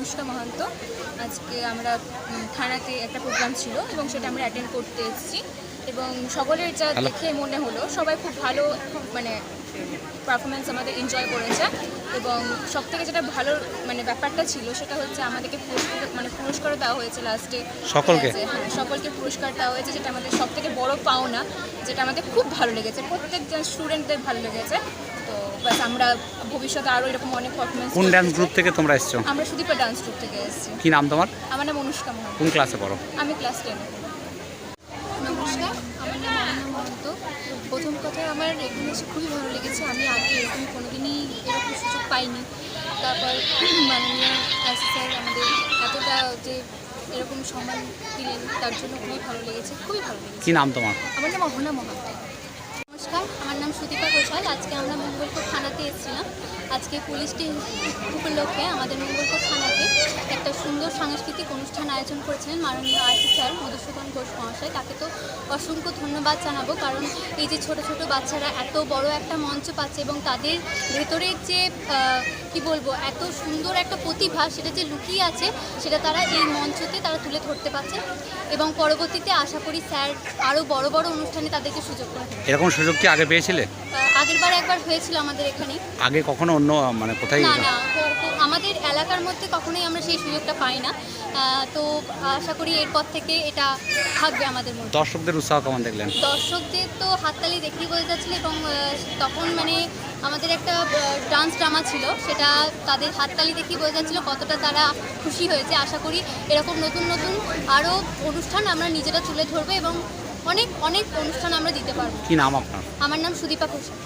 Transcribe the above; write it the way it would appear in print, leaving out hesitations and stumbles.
মনুষ্কা মহান্ত। আজকে আমরা থানাতে একটা প্রোগ্রাম ছিল এবং সেটা আমরা অ্যাটেন্ড করতে এসেছি এবং সকলের যা দেখে মনে হলো সবাই খুব ভালো মানে পারফরমেন্স আমাদের এনজয় করেছে এবং সবথেকে যেটা ভালো মানে ব্যাপারটা ছিল সেটা হচ্ছে আমাদেরকে পুরস্কারও দেওয়া হয়েছে লাস্টে সকলকে। হ্যাঁ, সকলকে পুরস্কার দেওয়া হয়েছে, যেটা আমাদের সবথেকে বড় পাওনা, যেটা আমাদের খুব ভালো লেগেছে, প্রত্যেকজন স্টুডেন্টদের ভালো লেগেছে। তো বাস আমরা ভবিষ্যতে আরও এরকম অনেক পারফরমেন্স। কোন ডান্স গ্রুপ থেকে তোমরা এসেছো? আমরা সুদীপা ডান্স গ্রুপ থেকে এসেছি। কি নাম তোমার? আমার নাম অনুষ্কা মহান্ত। কোন ক্লাসে পড়ো? আমি ক্লাস 10-এ। নমস্কার, আমার নাম অনন্যা মহন্ত। প্রথম কথা, আমার এখানে এসে খুবই ভালো লেগেছে। আমি আগে এরকম কোনোদিনই এরকম সুযোগ পাইনি। তারপর মাননীয় আইসি স্যার আমাদের এতটা যে এরকম সম্মান দিলেন, তার জন্য খুবই ভালো লেগেছে, খুবই ভালো লেগেছে। কি নাম তোমার? আমার নাম অহনা মহন্ত। নমস্কার, আমার নাম সুদীপা ঘোষাল। আজকে আমরা মঙ্গলকোট থানাতে এসেছিলাম। আজকে পুলিশ ডে উপলক্ষে আমাদের মঙ্গলকোট থানাতে একটা সুন্দর সাংস্কৃতিক অনুষ্ঠান আয়োজন করেছিলেন মাননীয় আইসি স্যার মধুসূদন ঘোষ মহাশয়। তাকে তো অসংখ্য ধন্যবাদ জানাবো, কারণ এই যে ছোট ছোট বাচ্চারা এত বড় একটা মঞ্চ পাচ্ছে এবং তাদের ভেতরের যে কি বলবো এত সুন্দর একটা প্রতিভা সেটা যে লুকিয়ে আছে সেটা তারা এই মঞ্চতে তারা তুলে ধরতে পারছে এবং পরবর্তীতে আশা করি স্যার আরও বড় বড় অনুষ্ঠানে তাদেরকে সুযোগ করে দেবেন। এরকম সুযোগ কি আগে পেয়েছিলে? আগেরবার একবার হয়েছিল আমাদের এখানে। আগে কখনো অন্য মানে কোথায়? না না, আমাদের এলাকার মধ্যে কখনোই আমরা সেই সুযোগটা পাই না। তো আশা করি এরপর থেকে এটা থাকবে আমাদের মধ্যে। দর্শকদের উৎসাহ কেমন দেখলেন? দর্শকদের তো হাততালি দেখেই বোঝা যাচ্ছিল এবং তখন মানে আমাদের একটা ডান্স ড্রামা ছিল, সেটা তাদের হাততালি দেখেই বোঝা যাচ্ছিল কতটা তারা খুশি হয়েছে। আশা করি এরকম নতুন নতুন আরও অনুষ্ঠান আমরা নিজেরা তুলে ধরবো এবং অনেক অনেক অনুষ্ঠান আমরা দিতে পারবো। কি নাম আপনার? আমার নাম সুদীপা ঘোষাল।